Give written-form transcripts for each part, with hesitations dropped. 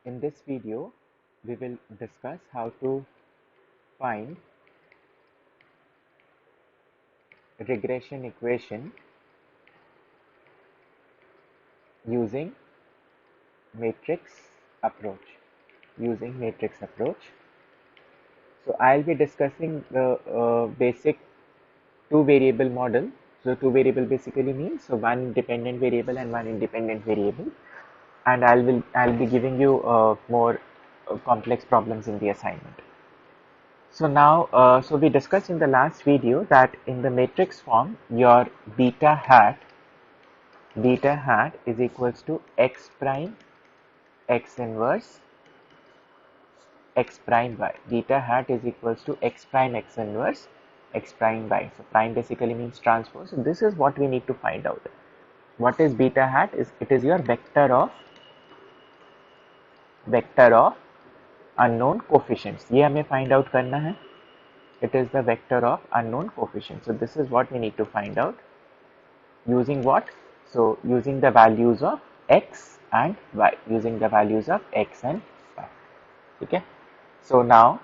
In this video, we will discuss how to find regression equation using matrix approach. So I'll be discussing the basic two variable model. So two variable basically means so one dependent variable and one independent variable, and I'll be giving you more complex problems in the assignment. So now, so we discussed in the last video that in the matrix form, your beta hat is equals to x prime x inverse x prime y. Beta hat is equals to x prime x inverse x prime y. So prime basically means transpose. So this is what we need to find out. What is beta hat? It is your vector of unknown coefficients. ये हमें find out करना है. It is the vector of unknown coefficients. So this is what we need to find out. Using what? So using the values of x and y. Okay. So now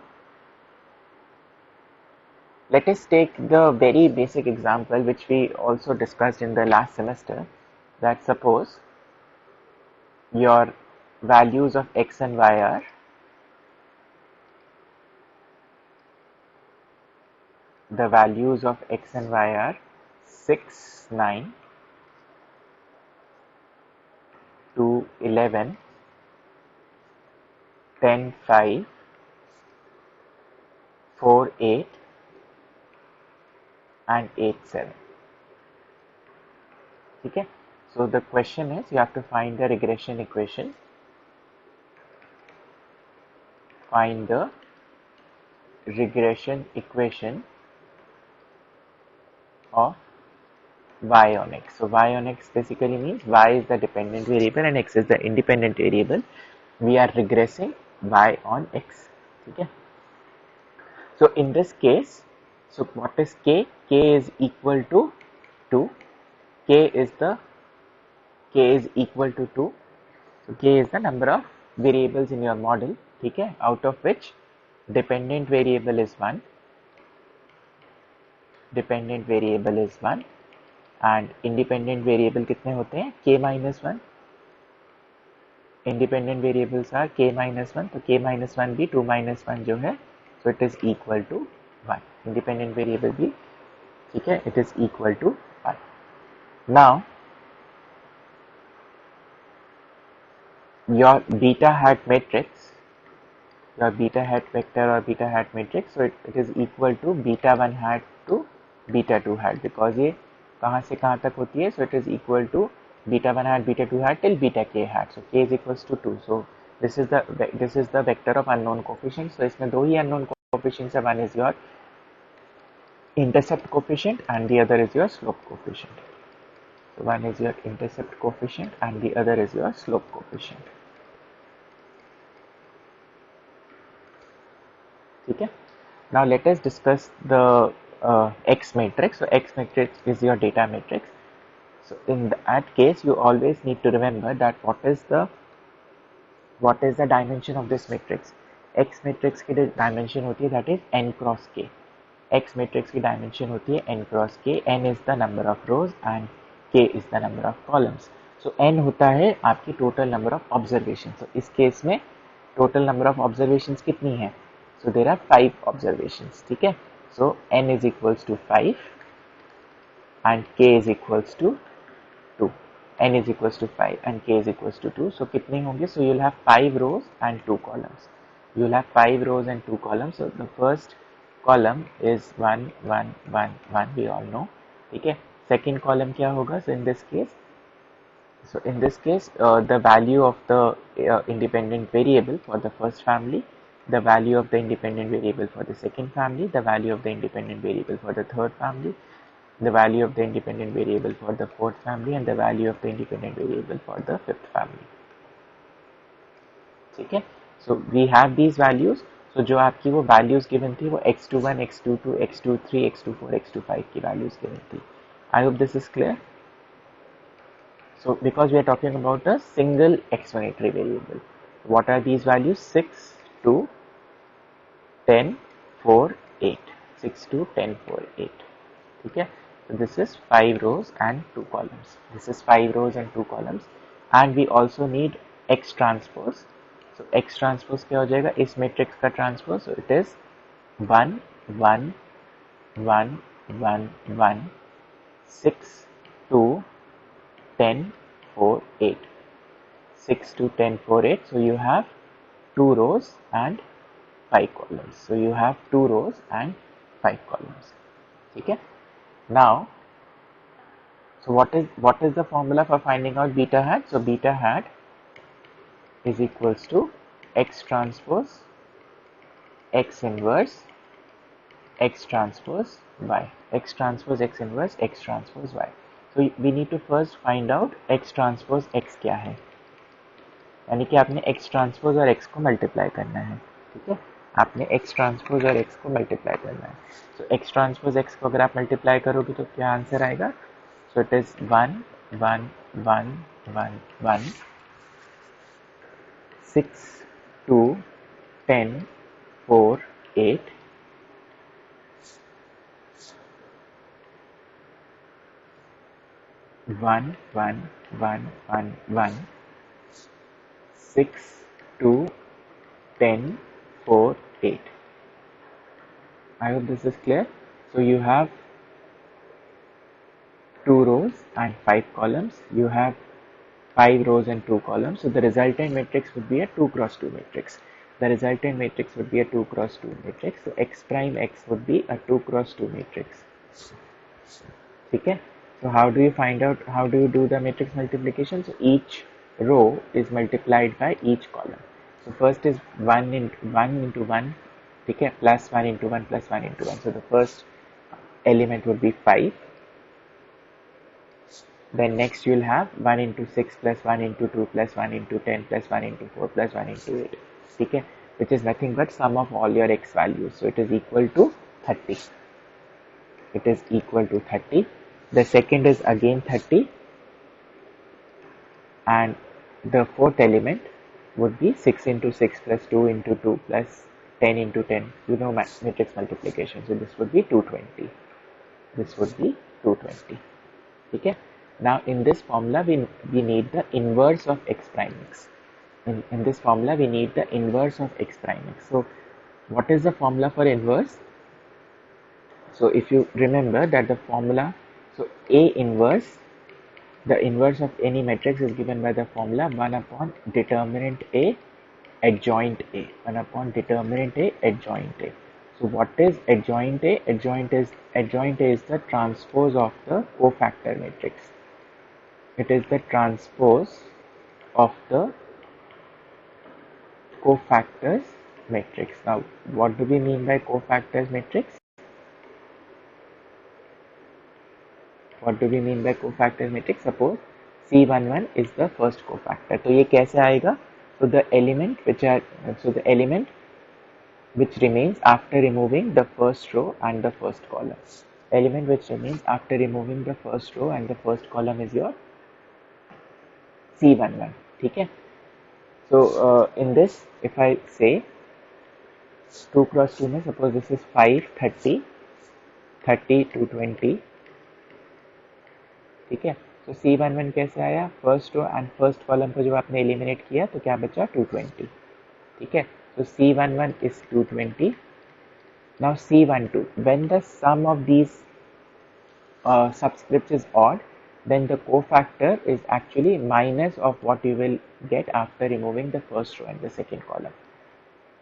let us take the very basic example which we also discussed in the last semester, that suppose your values of x and y are 6, 9, 2, 11, 10, 5, 4, 8 and 8, 7. Okay. So the question is, you have to find the regression equation. Find the regression equation of y on x. So y on x basically means y is the dependent variable and x is the independent variable. We are regressing y on x. Okay. So in this case, so what is k? K is equal to 2. K is equal to 2. So k is the number of variables in your model. Okay, out of which dependent variable is 1. And independent variable कितने होते हैं? k minus 1. Independent variables are k minus 1. तो k minus 1 भी 2 minus 1 जो है, so it is equal to 1. Independent variable भी, ठीक है, it is equal to 1. Now your beta hat matrix, your beta hat vector or beta hat matrix, so it is equal to beta 1 hat to beta 2 hat, because ये कहाँ से कहाँ तक होती है, so it is equal to beta 1 hat beta 2 hat till beta k hat, so k is equals to 2. So this is the vector of unknown coefficients. So इसमें दो ही unknown coefficients है, one is your intercept coefficient and the other is your slope coefficient. So one is your intercept coefficient and the other is your slope coefficient. Okay. Now let us discuss the X matrix. So X matrix is your data matrix. So in that case, you always need to remember that what is the dimension of this matrix. X matrix की dimension होती है, that is n cross k. X matrix की dimension होती है n cross k. N is the number of rows and k is the number of columns. So n होता है आपकी total number of observations. So इस case में total number of observations कितनी है? So there are 5 observations. ठीक है. So n is equals to 5 and k is equals to 2. N is equals to 5 and k is equals to 2. So कितने होंगे? So you'll have 5 rows and 2 columns. You'll have 5 rows and 2 columns. So the first column is 1, 1, 1, 1. We all know. ठीक है. Second column क्या होगा? So in this case, the value of the independent variable for the first family, the value of the independent variable for the second family, the value of the independent variable for the third family, the value of the independent variable for the fourth family, and the value of the independent variable for the fifth family. ठीक है. So we have these values. So जो आपकी वो values given थी वो x21, x22, x23, x24, x25 की values given थी. I hope this is clear. So because we are talking about a single explanatory variable. What are these values? 6, 2, 10, 4, 8. 6, 2, 10, 4, 8. ठीक है, so this is 5 rows and 2 columns. This is 5 rows and 2 columns. And we also need x transpose. So x transpose क्या हो जाएगा इस matrix का transpose? So it is 1, 1, 1, 1, 1, 6, 2, 10, 4, 8. 6, 2, 10, 4, 8. So you have 2 rows and 5 columns. So you have 2 rows and 5 columns. ठीक है. Now, so what is the formula for finding out beta hat? So beta hat is equals to x transpose x inverse x transpose y. X transpose x inverse x transpose y. So we need to first find out x transpose x क्या है. यानी कि आपने x transpose और x को multiply करना है. ठीक है, आपने x ट्रांसपोज और x को मल्टीप्लाई करना है. तो x ट्रांसपोज x को अगर आप मल्टीप्लाई करोगे तो क्या आंसर आएगा? So it is 1, 1, 1, 1, 1, 6, 2, 10, 4, 8, 1, 1, 1, 1, 1, 6, 2, 10, 4, 8. I hope this is clear. So you have 2 rows and 5 columns. You have 5 rows and 2 columns. So the resultant matrix would be a 2 cross 2 matrix. The resultant matrix would be a 2 cross 2 matrix. So x prime x would be a 2 cross 2 matrix. Okay. So how do you find out, how do you do the matrix multiplication? So each row is multiplied by each column. So first is 1 into 1, okay, plus 1 into 1 plus 1 into 1. So the first element would be 5. Then next you will have 1 into 6 plus 1 into 2 plus 1 into 10 plus 1 into 4 plus 1 into 8. Okay, which is nothing but sum of all your x values. So it is equal to 30. It is equal to 30. The second is again 30. And the fourth element would be 6 into 6 plus 2 into 2 plus 10 into 10. You know matrix multiplication. So this would be 220. This would be 220. Okay. Now in this formula we need the inverse of x prime x. In this formula we need the inverse of x prime x. So what is the formula for inverse? So if you remember that the formula, so A inverse, the inverse of any matrix is given by the formula 1 upon determinant A adjoint A. 1 upon determinant A adjoint A. So what is adjoint A? Adjoint A is the transpose of the cofactor matrix. It is the transpose of the cofactors matrix. Now what do we mean by cofactors matrix? What do we mean by cofactor matrix? Suppose C11 is the first cofactor. तो ये कैसे आएगा? So the element which remains after removing the first row and the first column. Element which remains after removing the first row and the first column is your C11. ठीक है? So in this, if I say 2 cross 2 में suppose this is 5, 30, 30 to 20. ठीक है, तो C11 कैसे आया? First row and first column को जब आपने एलिमिनेट किया तो क्या बचा? 220. ठीक है, तो C11 is 220. Now C12, when the sum of these subscripts is odd, then the cofactor is actually minus of what you will get after removing the first row and the second column.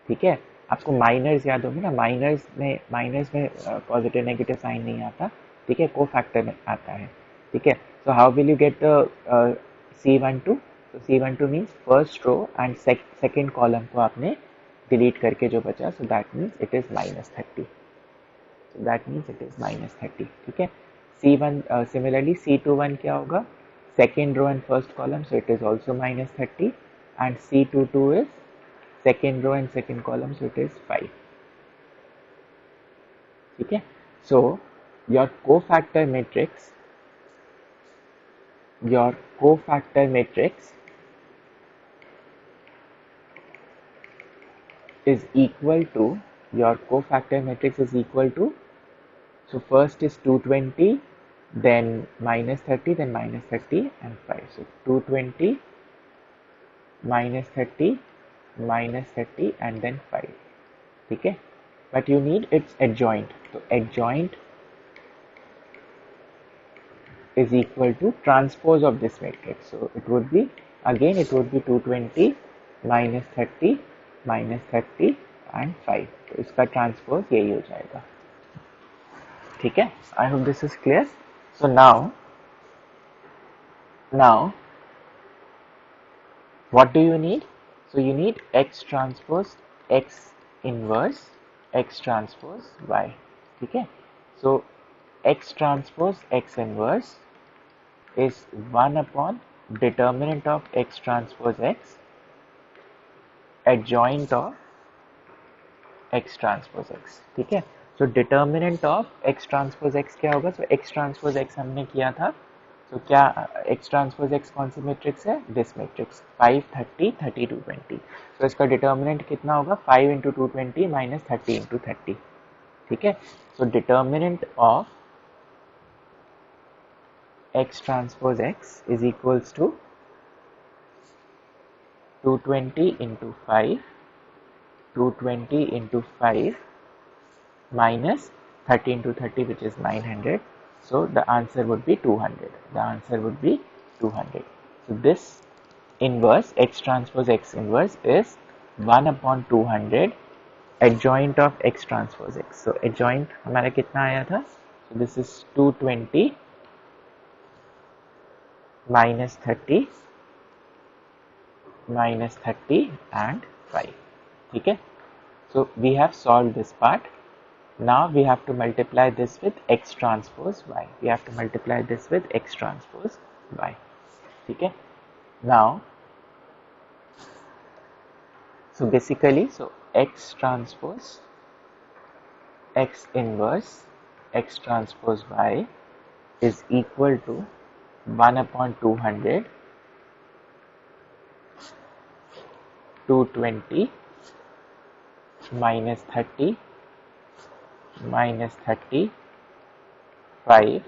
ठीक है, आपको miners याद होंगे ना, miners में positive negative sign नहीं आता. ठीक है, कोफैक्टर में आता है. ठीक है, so how will you get the C12? So C12 means first row and second column को आपने delete करके जो बचा, so that means it is minus 30. So that means it is minus 30. ठीक है, similarly C21 क्या होगा? Second row and first column, so it is also minus 30. And C22 is second row and second column, so it is 5. ठीक है, so your cofactor matrix is equal to, your cofactor matrix is equal to, so first is 220, then minus 30, then minus 30 and 5. So 220, minus 30, minus 30 and then 5. Okay, but you need its adjoint. So adjoint is equal to transpose of this matrix. So it would be, again it would be 220 minus 30 minus 30 and 5. तो इसका transpose यही हो जाएगा. ठीक है, I hope this is clear. So now what do you need? So you need x transpose x inverse x transpose y. ठीक है, so x transpose x inverse is 1 upon determinant of x transpose x adjoint of x transpose x. ठीक है, so determinant of x transpose x क्या होगा? So x transpose x हमने किया था, so क्या x transpose x कौन सी matrix है? This matrix 5, 30, 30, 220. so इसका determinant कितना होगा? 5 into 220 minus 30 into 30. ठीक है, so determinant of x transpose x is equals to 220 into 5, 220 into 5 minus 30 into 30, which is 900. So the answer would be 200. The answer would be 200. So this inverse, x transpose x inverse, is 1 upon 200 adjoint of x transpose x. So adjoint हमारा कितना आया था? So this is 220 minus 30 minus 30 and 5. ठीक है, so we have solved this part. Now we have to multiply this with x transpose y. We have to multiply this with x transpose y. Okay. Now, so basically, so x transpose x inverse x transpose y is equal to 1 upon 200 220 minus 30 minus 30 5.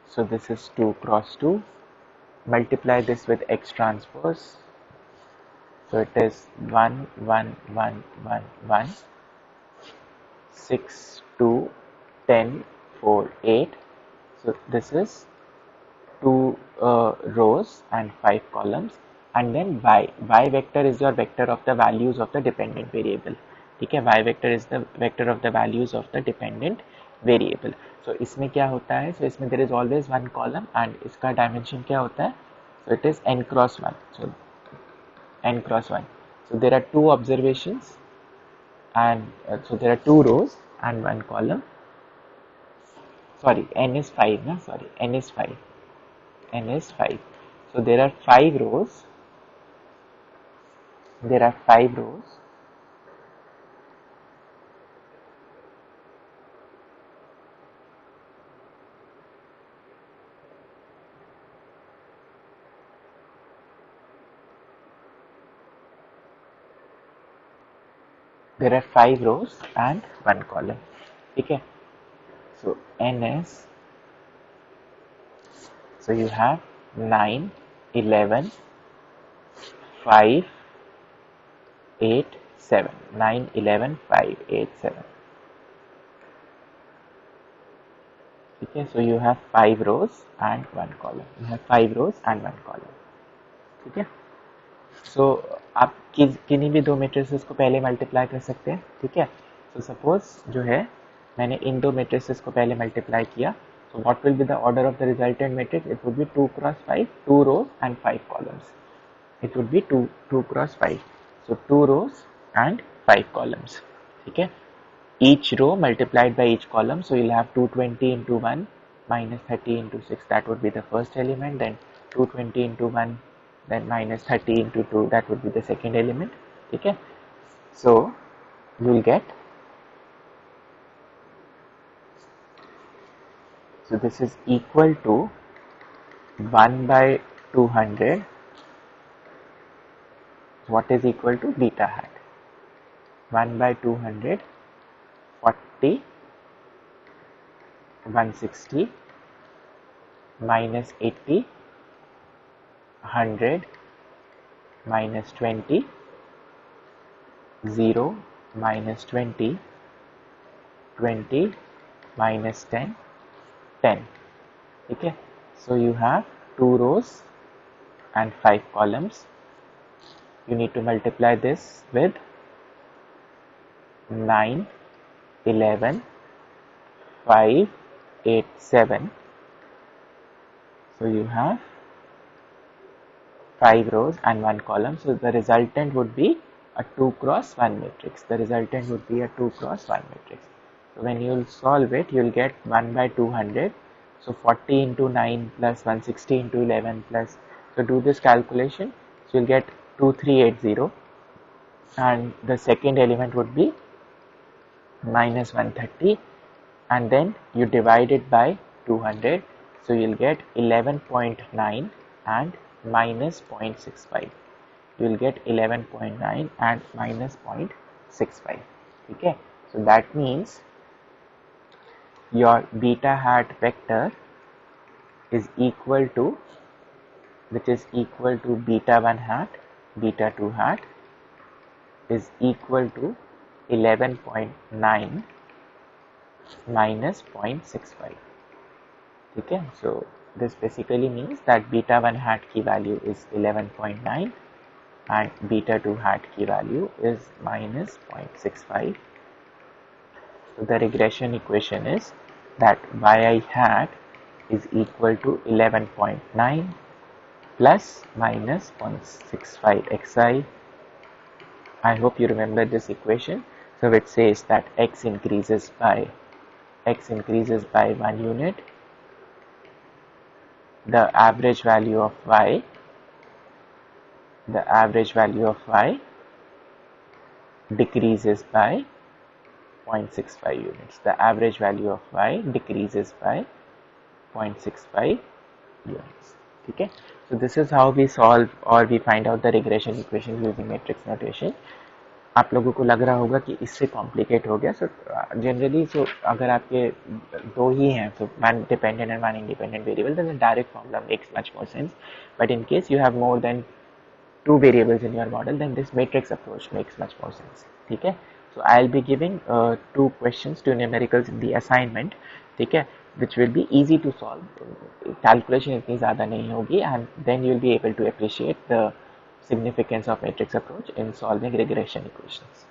So this is 2 cross 2. Multiply this with x transpose. So it is 1 1 1 1 1 6 2 10 4 8. So this is 2 rows and 5 columns. And then y vector is your vector of the values of the dependent variable. ठीक है, y vector is the vector of the values of the dependent variable. So इसमें क्या होता है? So इसमें there is always one column and इसका dimension क्या होता है? So it is n cross 1. So n cross 1. So there are two observations and so there are 2 rows and 1 column. Sorry, n is 5, no? Sorry, n is 5. N is 5. So there are 5 rows. There are 5 rows. There are 5 rows and 1 column. Okay. So n is, so you have 9, 11, 5, 8, 7. 9, 11, 5, 8, 7. Okay, so you have 5 rows and 1 column. You have 5 rows and 1 column. ठीक है, सो आप किन्हीं भी दो matrices को पहले multiply कर सकते हैं. ठीक है, सो सपोज जो है मैंने इन दो मैट्रिसेस को पहले मल्टीप्लाई किया. So what will be the order of the resultant matrix? It would be 2 cross 5, 2 rows and 5 columns. It would be 2 cross 5. So 2 rows and 5 columns. Okay. Each row multiplied by each column. So you'll have 220 into 1 minus 30 into 6. That would be the first element. Then 220 into 1. Then minus 30 into 2. That would be the second element. Okay. So you'll get. So this is equal to 1 by 200 what is equal to beta hat? 1 by 200, 40, 160, minus 80, 100, minus 20, 0, minus 20, 20, minus 10, 10. Okay, so you have 2 rows and 5 columns. You need to multiply this with 9, 11, 5, 8, 7. So you have 5 rows and 1 column. So the resultant would be a 2 cross 1 matrix. The resultant would be a 2 cross 1 matrix. So when you will solve it, you will get 1 by 200. So 40 into 9 plus 160 into 11 plus. So do this calculation. So you'll get 2380. And the second element would be minus 130. And then you divide it by 200. So you'll get 11.9 and minus 0.65. You will get 11.9 and minus 0.65. Okay, so that means your beta hat vector is equal to, which is equal to beta 1 hat, beta 2 hat is equal to 11.9 minus 0.65. Okay, so this basically means that beta 1 hat key value is 11.9 and beta 2 hat key value is minus 0.65. So the regression equation is that yi hat is equal to 11.9 plus minus 0.65 xi. I hope you remember this equation. So it says that x increases by 1 unit. The average value of y decreases by 0.65 units. The average value of y decreases by 0.65 units. Okay, so this is how we solve or we find out the regression equation using matrix notation. आप लोगों को लग रहा होगा कि इससे complicate हो गया. सो जनरली अगर आपके दो ही हैं, so one dependent and one independent variable, then the direct formula makes much more sense. But in case you have more than 2 variables in your model, then this matrix approach makes much more sense. ठीक है, so I'll be giving 2 questions, 2 numericals in the assignment. ठीक है, which will be easy to solve. Calculation इतनी ज़्यादा नहीं होगी, and then you'll be able to appreciate the significance of matrix approach in solving regression equations.